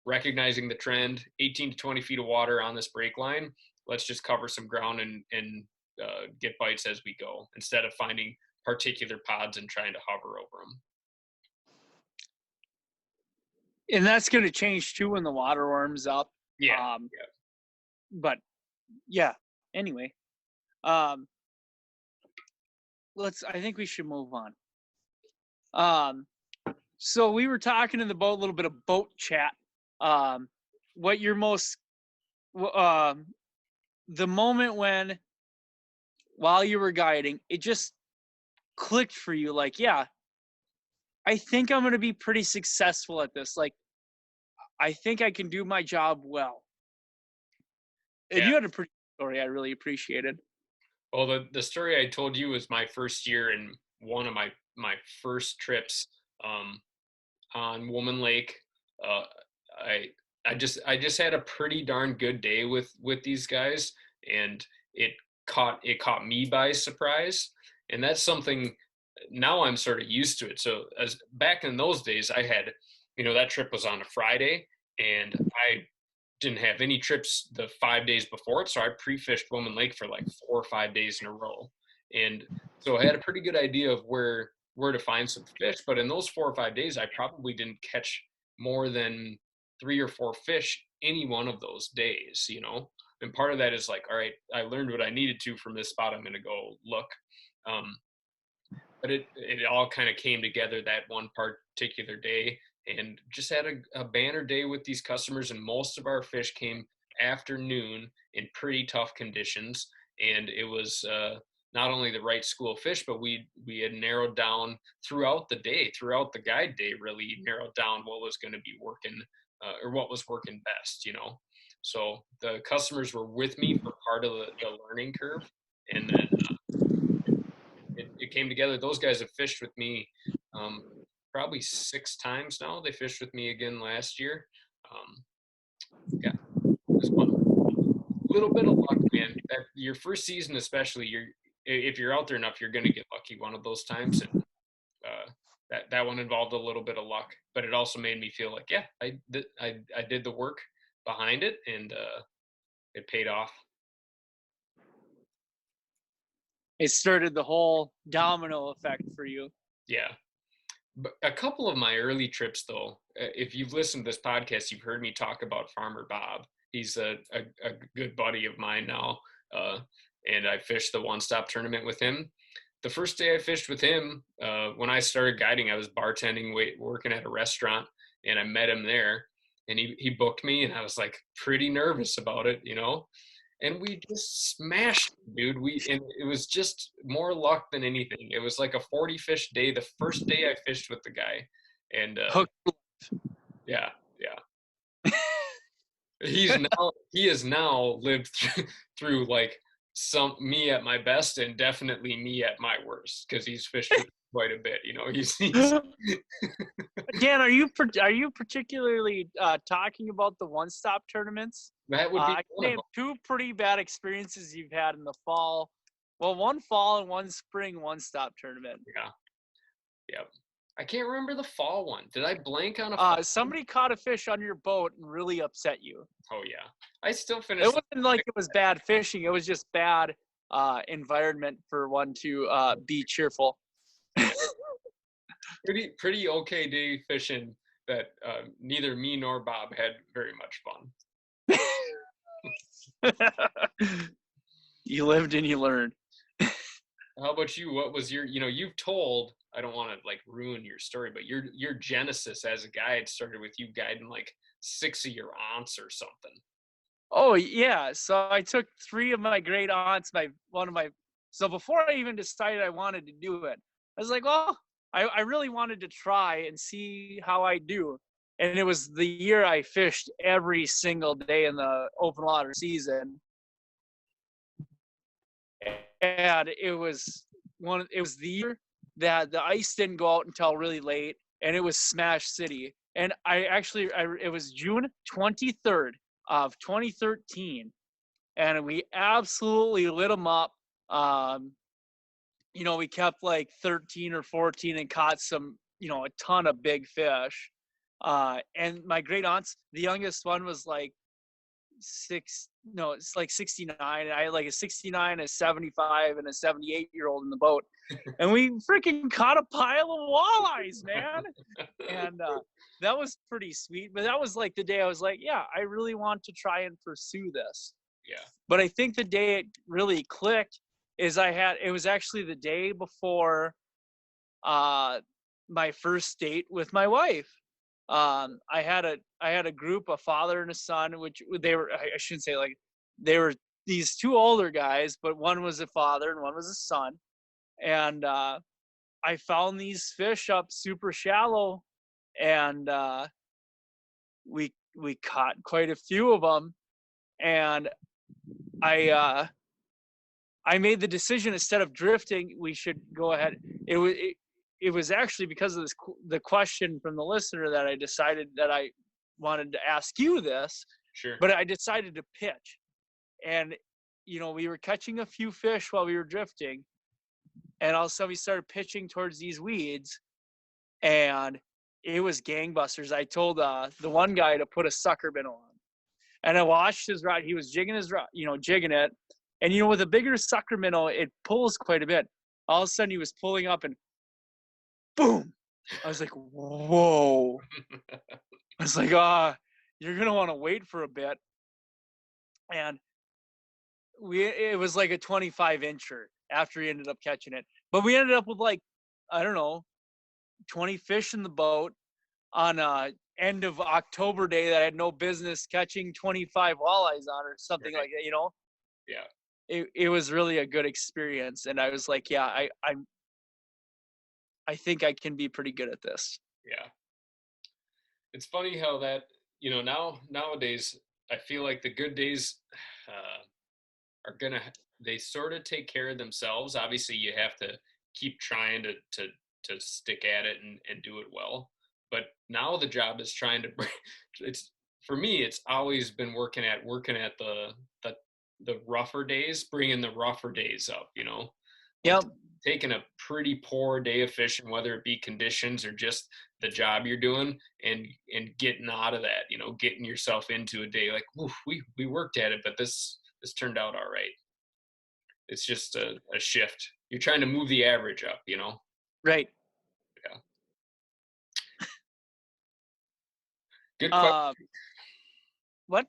recognizing the trend, 18 to 20 feet of water on this break line. Let's just cover some ground and get bites as we go, instead of finding particular pods and trying to hover over them. And that's going to change too when the water warms up. Yeah. But yeah, anyway, I think we should move on. So we were talking in the boat, a little bit of boat chat. What your most, the moment when, while you were guiding, it just clicked for you, like, yeah, I think I'm going to be pretty successful at this. Like, I think I can do my job well. And you had a pretty story I really appreciated. Well, the story I told you was my first year in one of my first trips on Woman Lake. I just had a pretty darn good day with these guys, and it caught me by surprise. And that's something now I'm sort of used to it. So as back in those days, I had, that trip was on a Friday, and I didn't have any trips the 5 days before it. So I pre-fished Woman Lake for like 4 or 5 days in a row. And so I had a pretty good idea of where to find some fish. But in those 4 or 5 days, I probably didn't catch more than 3 or 4 fish any one of those days, And part of that is like, all right, I learned what I needed to from this spot. I'm going to go look. But it all kind of came together that one particular day. and just had a banner day with these customers. And most of our fish came afternoon in pretty tough conditions. And it was not only the right school of fish, but we had narrowed down throughout the day, throughout the guide day, really narrowed down what was going to be working or what was working best, So the customers were with me for part of the learning curve. And then it came together. Those guys have fished with me probably 6 times now. They fished with me again last year. Yeah, it was fun. A little bit of luck, man. Your first season, especially, if you're out there enough, you're going to get lucky one of those times. And that one involved a little bit of luck, but it also made me feel like, yeah, I did the work behind it, and it paid off. It started the whole domino effect for you. Yeah. But a couple of my early trips, though, if you've listened to this podcast, you've heard me talk about Farmer Bob. He's a good buddy of mine now, and I fished the one-stop tournament with him. The first day I fished with him, when I started guiding, I was bartending, working at a restaurant, and I met him there, and he booked me, and I was like pretty nervous about it, and we just smashed, dude. And it was just more luck than anything. It was like a 40 fish day, the first day I fished with the guy, and yeah. He has now lived through like me at my best and definitely me at my worst, because he's fished with quite a bit. He's Dan, are you particularly talking about the one-stop tournaments? That would be I can name 2 pretty bad experiences you've had in the fall. Well, one fall and one spring one-stop tournament. Yeah. I can't remember the fall one. Did I blank on a fall? Somebody caught a fish on your boat and really upset you. Oh, yeah. I still finished. It wasn't like it was bad fishing. It was just bad environment for one to be cheerful. Pretty okay day fishing that neither me nor Bob had very much fun. You lived and you learned. How about you? What was your, you've told, I don't want to like ruin your story, but your genesis as a guide started with you guiding like 6 of your aunts or something. Oh yeah. So I took 3 of my great aunts, so before I even decided I wanted to do it, I was like, well, I really wanted to try and see how I do. And it was the year I fished every single day in the open water season. And it was the year that the ice didn't go out until really late, and it was Smash City. And it was June 23rd of 2013, and we absolutely lit them up. We kept like 13 or 14 and caught some, a ton of big fish. And my great aunts, the youngest one was like it's like 69. I had like a 69, a 75, and a 78-year-old in the boat. And we freaking caught a pile of walleyes, man. And that was pretty sweet. But that was like the day I was like, yeah, I really want to try and pursue this. Yeah. But I think the day it really clicked is it was actually the day before my first date with my wife. I had a group, a father and a son, which I shouldn't say like they were these 2 older guys, but one was a father and one was a son. And I found these fish up super shallow, and we caught quite a few of them. And I made the decision, instead of drifting, we should go ahead. It was actually because of the question from the listener that I decided that I wanted to ask you this. Sure. But I decided to pitch. And, we were catching a few fish while we were drifting. And all of a sudden we started pitching towards these weeds. And it was gangbusters. I told the one guy to put a sucker minnow on. And I watched his rod. He was jigging his rod, jigging it. And, with a bigger sucker minnow, it pulls quite a bit. All of a sudden he was pulling up and boom. I was like, whoa. I was like, you're going to want to wait for a bit. And it was like a 25-incher after he ended up catching it. But we ended up with like, I don't know, 20 fish in the boat. on a end of October day that I had no business catching 25 walleyes on or something like that, Yeah. It was really a good experience, and I was like, yeah, I think I can be pretty good at this. Yeah. It's funny how that, nowadays, I feel like the good days are they sort of take care of themselves. Obviously, you have to keep trying to stick at it and do it well. But now the job is trying to, it's, for me, it's always been working at the rougher days, bringing the rougher days up, like Yep. taking a pretty poor day of fishing, whether it be conditions or just the job you're doing, and getting out of that, getting yourself into a day like, oof, we worked at it, but this turned out all right. It's just a shift. You're trying to move the average up, Right. Yeah. Good question. What?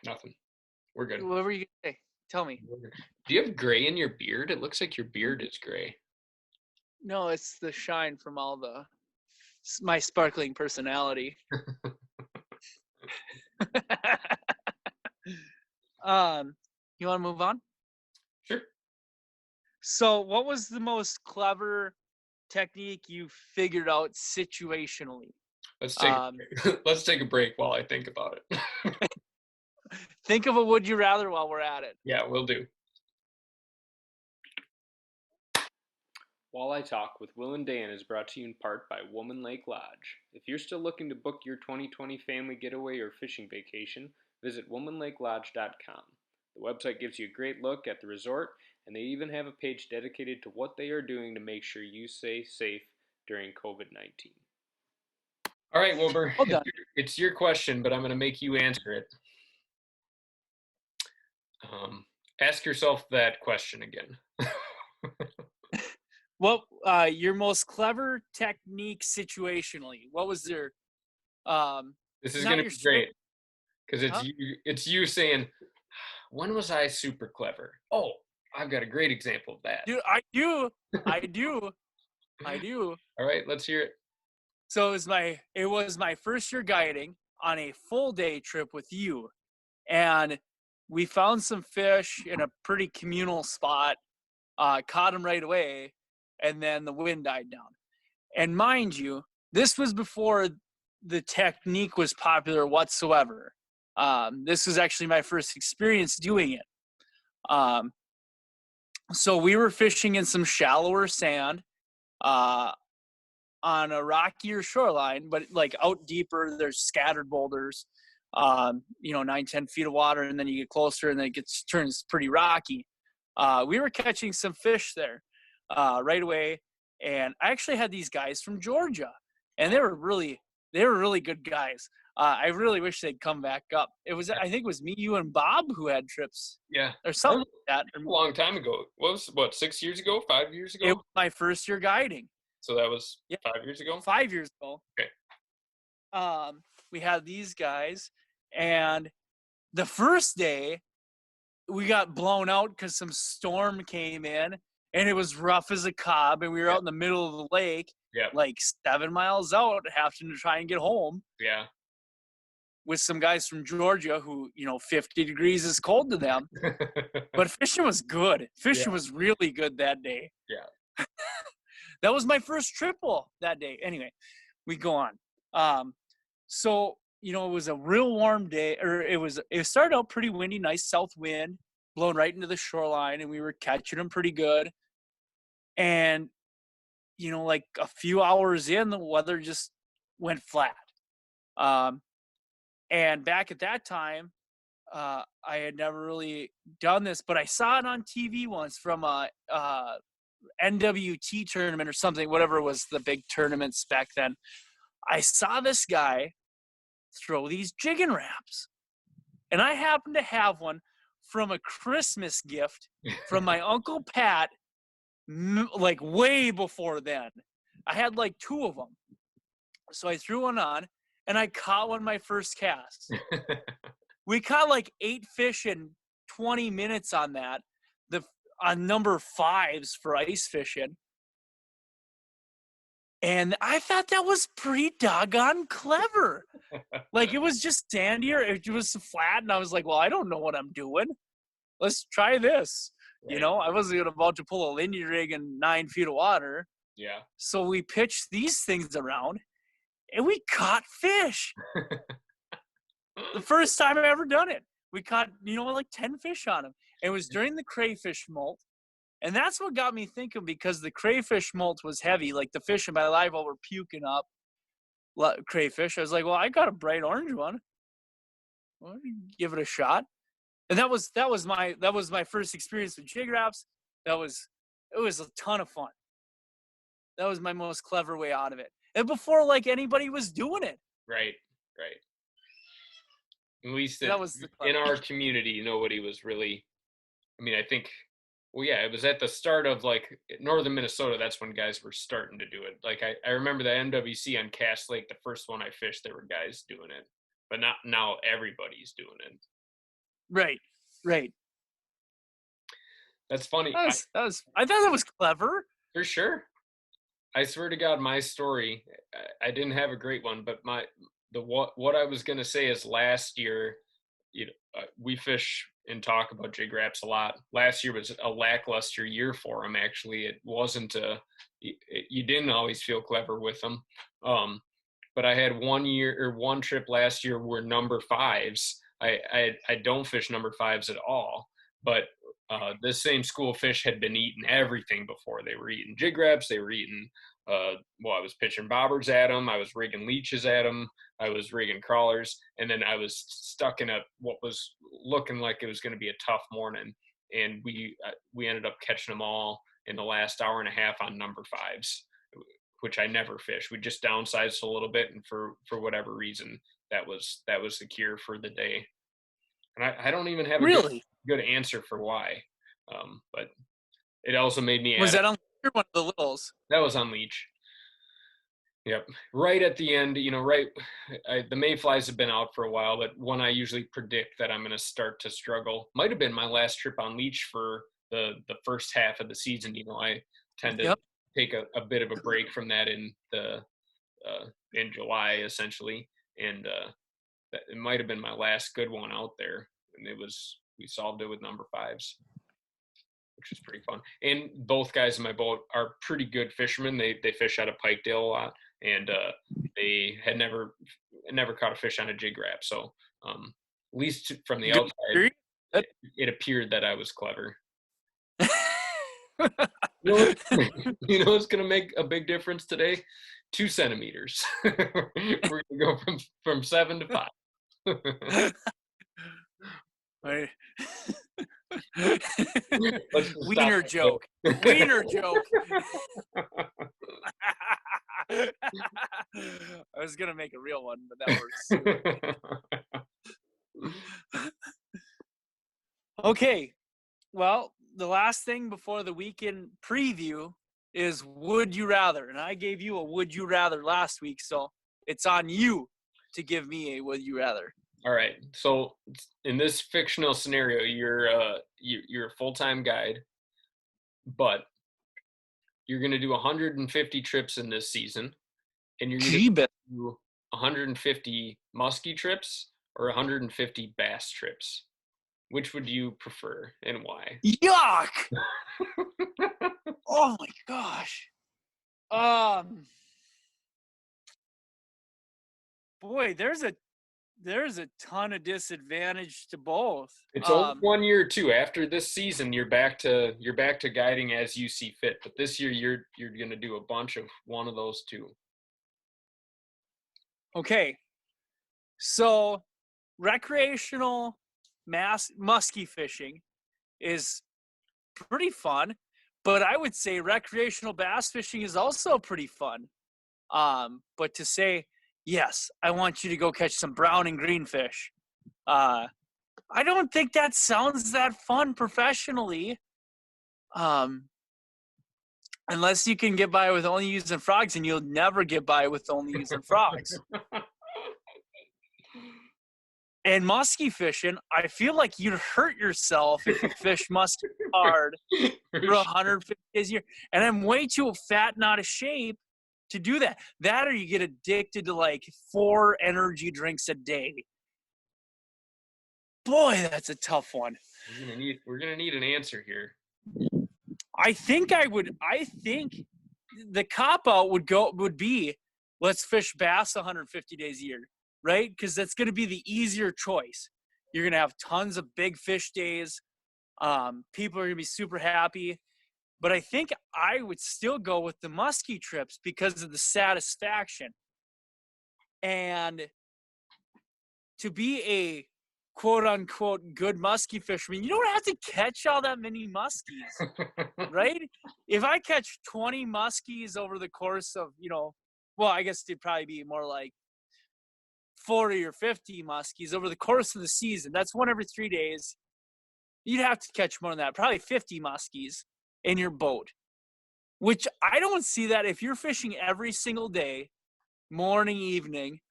Nothing. We're good. What were you gonna say? Tell me. Do you have gray in your beard? It looks like your beard is gray. No, it's the shine from all my sparkling personality. You want to move on? Sure. So, what was the most clever technique you figured out situationally? Let's take a break while I think about it. Think of a would you rather while we're at it. Yeah, we'll do. Walleye Talk with Will and Dan is brought to you in part by Woman Lake Lodge. If you're still looking to book your 2020 family getaway or fishing vacation, visit womanlakelodge.com. The website gives you a great look at the resort, and they even have a page dedicated to what they are doing to make sure you stay safe during COVID-19. All right, Wilbur, Well done. it's your question, but I'm going to make you answer it. Ask yourself that question again. What your most clever technique situationally? What was your This is not going to your be great because Huh? it's you saying, when was I super clever? Oh, I've got a great example of that. Dude, I do. All right, let's hear it. So it was my first year guiding on a full day trip with you, and we found some fish in a pretty communal spot, caught them right away, and then the wind died down. And mind you, this was before the technique was popular whatsoever. This was actually my first experience doing it. So we were fishing in some shallower sand on a rockier shoreline, but like out deeper, there's scattered boulders, 9-10 feet of water, and then you get closer and then it turns pretty rocky. We were catching some fish there right away, and I actually had these guys from Georgia, and they were really good guys. I really wish they'd come back up. I think it was me, you, and Bob who had trips. Yeah. Or something like that. A long time ago. What, 6 years ago? 5 years ago? It was my first year guiding. So that was 5 years ago? 5 years ago. Okay. We had these guys, and the first day we got blown out because some storm came in, and it was rough as a cob, and we were out in the middle of the lake, like 7 miles out, having to try and get home. Yeah. With some guys from Georgia who, 50 degrees is cold to them. But fishing was good. Fishing was really good that day. Yeah. That was my first triple that day. Anyway, we go on. So, it was a real warm day, or it started out pretty windy, nice south wind blowing right into the shoreline, and we were catching them pretty good. And, like a few hours in, the weather just went flat. And back at that time, I had never really done this, but I saw it on TV once from a NWT tournament or something, whatever was the big tournaments back then. I saw this guy throw these jigging wraps, and I happened to have one from a Christmas gift from my Uncle Pat, like way before then. I had like 2 of them. So I threw one on, and I caught one my first cast. We caught like 8 fish in 20 minutes on that, on number 5s for ice fishing. And I thought that was pretty doggone clever. Like, it was just sandier. It was flat. And I was like, well, I don't know what I'm doing. Let's try this. Right. You know, I wasn't about to pull a Lindy rig in 9 feet of water. Yeah. So we pitched these things around and we caught fish. The first time I've ever done it. We caught, like 10 fish on them. It was during the crayfish molt. And that's what got me thinking, because the crayfish molt was heavy. Like, the fish in my live well were puking up crayfish. I was like, well, I got a bright orange one. Well, give it a shot. And that was my first experience with jig wraps. It was a ton of fun. That was my most clever way out of it. And before, like, anybody was doing it. Right. At least That was in our community, nobody was really. I mean, I think. Well, yeah, it was at the start of, like, northern Minnesota. That's when guys were starting to do it. Like, I remember the MWC on Cass Lake, the first one I fished, there were guys doing it, but not now. Everybody's doing it. Right. That's funny. I thought that was clever. For sure. I swear to God, my story. I didn't have a great one, but what I was gonna say is last year, we fish and talk about jig wraps a lot. Last year was a lackluster year for them. Actually, it wasn't you didn't always feel clever with them. But I had one trip last year where number fives. I don't fish number fives at all, but this same school of fish had been eating everything before. They were eating jig wraps. They were eating, I was pitching bobbers at them. I was rigging leeches at them. I was rigging crawlers. And then I was stuck in what was looking like it was going to be a tough morning. And we ended up catching them all in the last hour and a half on number fives, which I never fish. We just downsized a little bit. And for whatever reason, that was the cure for the day. And I don't even have a good answer for why. But it also made me. Was that on one of the littles? That was on leech. Yep. Right at the end, the mayflies have been out for a while, but when I usually predict that I'm going to start to struggle, might have been my last trip on leech for the first half of the season. I tend to take a bit of a break from that in July, essentially. And it might have been my last good one out there. And we solved it with number fives, which is pretty fun. And both guys in my boat are pretty good fishermen. They fish out of Pikedale a lot, and they had never caught a fish on a jig wrap. So at least from the outside, it appeared that I was clever. You know what's going to make a big difference today? 2 centimeters. We're going to go from 7 to 5. Right. Wiener joke. Wiener joke. I was gonna make a real one, but that works. Okay. Well, the last thing before the weekend preview is would you rather, and I gave you a would you rather last week, so it's on you to give me a would you rather. All right. So in this fictional scenario, you're a full-time guide, but you're going to do 150 trips in this season, and you're going to do 150 muskie trips or 150 bass trips. Which would you prefer and why? Yuck! Oh my gosh. Boy, there's a ton of disadvantage to both. It's only 1 year or two. After this season, you're back to guiding as you see fit. But this year, you're going to do a bunch of one of those two. Okay, so recreational muskie fishing is pretty fun, but I would say recreational bass fishing is also pretty fun. But to say, yes, I want you to go catch some brown and green fish. I don't think that sounds that fun professionally. Unless you can get by with only using frogs, and you'll never get by with only using frogs. And muskie fishing, I feel like you'd hurt yourself if you fish muskie hard for 150 days a year. And I'm way too fat and out of shape to do that. That or you get addicted to like 4 energy drinks a day. Boy, that's a tough one. We're gonna need an answer here. I think the cop out would be let's fish bass 150 days a year, right? Because that's going to be the easier choice. You're going to have tons of big fish days. People are going to be super happy. But I think I would still go with the muskie trips because of the satisfaction. And to be a quote unquote good muskie fisherman, you don't have to catch all that many muskies, right? If I catch 20 muskies over the course of, well, I guess it'd probably be more like 40 or 50 muskies over the course of the season. That's one every 3 days. You'd have to catch more than that, probably 50 muskies in your boat, which I don't see that if you're fishing every single day, morning, evening.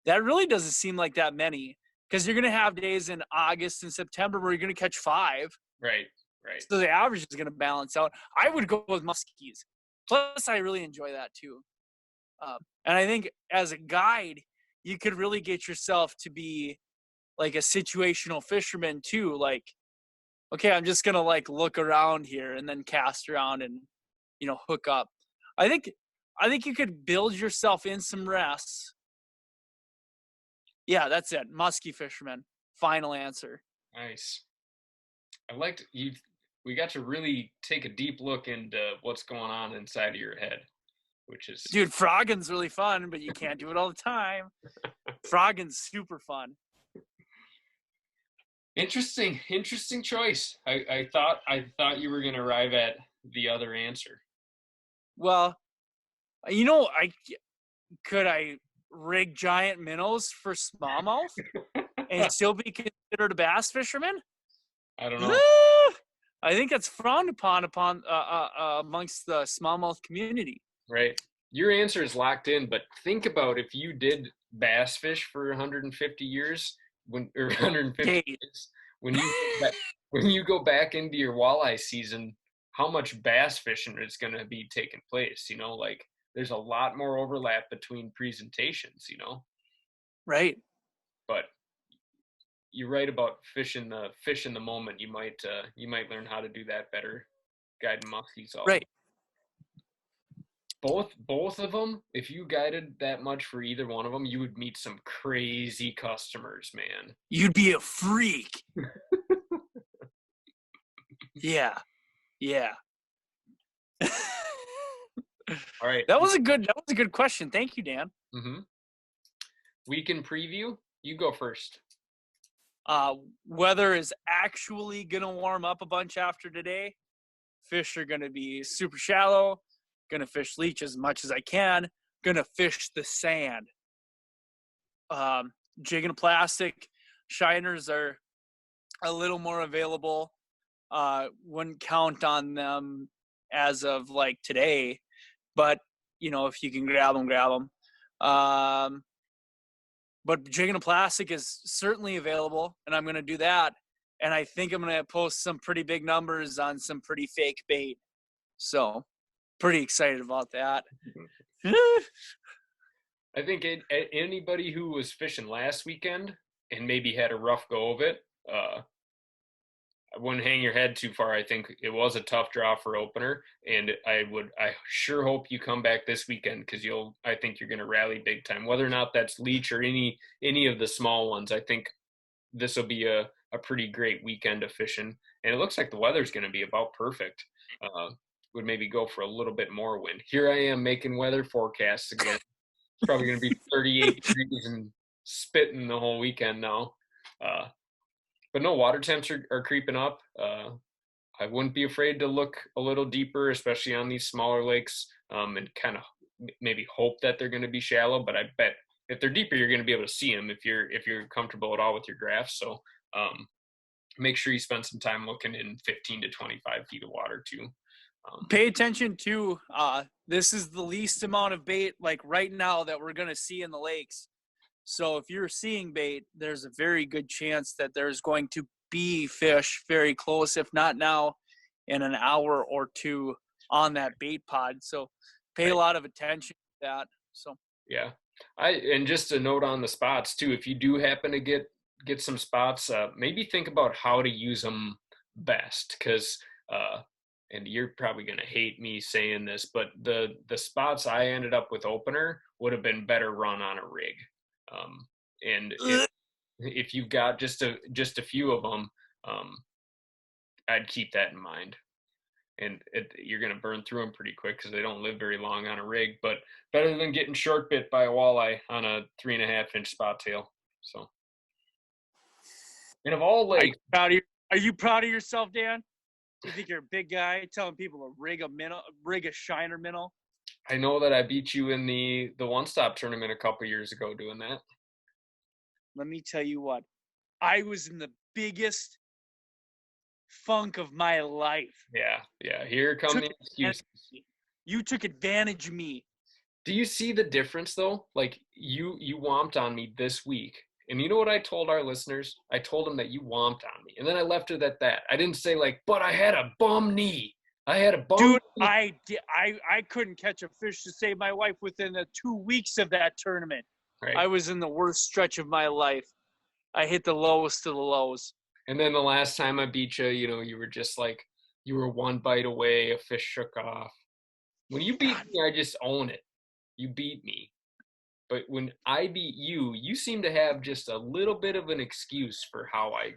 That really doesn't seem like that many. Because you're going to have days in August and September where you're going to catch 5. Right. So the average is going to balance out. I would go with muskies. Plus, I really enjoy that too. And I think as a guide, you could really get yourself to be like a situational fisherman too. Like, okay, I'm just going to like look around here and then cast around and, hook up. I think you could build yourself in some rests. Yeah, that's it. Muskie fisherman. Final answer. Nice. I liked you. We got to really take a deep look into what's going on inside of your head, which is... Dude, frogging's really fun, but you can't do it all the time. Frogging's super fun. Interesting choice. I thought you were going to arrive at the other answer. Well, could I rig giant minnows for smallmouth and still be considered a bass fisherman? I don't know. I think that's frowned upon amongst the smallmouth community. Right. Your answer is locked in, but think about if you did bass fish for 150 years, when you go back into your walleye season, how much bass fishing is going to be taking place? Like there's a lot more overlap between presentations, Right. But you're right about fish in the moment. You might learn how to do that better. Guiding muskies all. Right. Both of them, if you guided that much for either one of them, you would meet some crazy customers, man. You'd be a freak. Yeah. All right. That was a good question. Thank you, Dan. Mm-hmm. Weekend preview. You go first. Weather is actually gonna warm up a bunch after today. Fish are gonna be super shallow. Gonna fish leech as much as I can. Gonna fish the sand. Jig and plastic shiners are a little more available. Wouldn't count on them as of like today, but if you can grab them. But jig and plastic is certainly available, and I'm gonna do that. And I think I'm gonna post some pretty big numbers on some pretty fake bait. So, pretty excited about that. I think anybody who was fishing last weekend and maybe had a rough go of it, I wouldn't hang your head too far. I think it was a tough draw for opener, and I sure hope you come back this weekend because I think you're going to rally big time. Whether or not that's leech or any of the small ones, I think this will be a pretty great weekend of fishing, and it looks like the weather's going to be about perfect. Would maybe go for a little bit more wind. Here I am making weather forecasts again. It's probably going to be 38 degrees and spitting the whole weekend now. But no, water temps are creeping up. I wouldn't be afraid to look a little deeper, especially on these smaller lakes, and kind of maybe hope that they're going to be shallow. But I bet if they're deeper, you're going to be able to see them if you're comfortable at all with your graphs. So make sure you spend some time looking in 15 to 25 feet of water too. Pay attention to this is the least amount of bait like right now that we're going to see in the lakes. So if you're seeing bait, there's a very good chance that there's going to be fish very close, if not now, in an hour or two on that bait pod. So pay a lot of attention that. So Yeah. And just a note on the spots too, if you do happen to get some spots, maybe think about how to use them best, because and you're probably going to hate me saying this, but the spots I ended up with opener would have been better run on a rig. And if you've got just a few of them, I'd keep that in mind. And you're going to burn through them pretty quick because they don't live very long on a rig, but better than getting short bit by a walleye on a 3.5-inch spot tail. So, and of all lakes, are you proud of yourself, Dan? You think you're a big guy telling people to rig a shiner minnow? I know that I beat you in the one-stop tournament a couple years ago doing that. Let me tell you what, I was in the biggest funk of my life. Yeah. Here come the excuses. You took advantage of me. Do you see the difference though? Like you whomped on me this week. And you know what I told our listeners? I told them that you whomped on me. And then I left it at that. I didn't say like, but I had a bum knee. I had a bum Dude, knee. I couldn't catch a fish to save my wife within the 2 weeks of that tournament. Right. I was in the worst stretch of my life. I hit the lowest of the lows. And then the last time I beat you, you were just like, you were one bite away, a fish shook off. When you beat me, I just own it. You beat me. But when I beat you, you seem to have just a little bit of an excuse for how I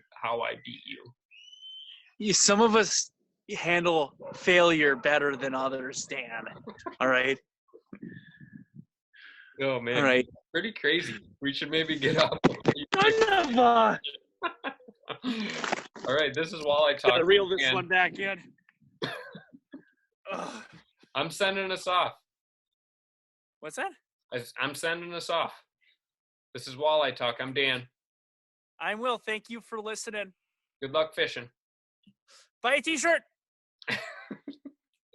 beat you. Some of us handle failure better than others, Dan. All right? Oh, man. All right. Pretty crazy. We should maybe get up. All right, this is Walleye Talk. Gotta reel this one back in. I'm sending us off. What's that? I'm sending us off. This is Walleye Talk. I'm Dan. I'm Will. Thank you for listening. Good luck fishing. Buy a t-shirt.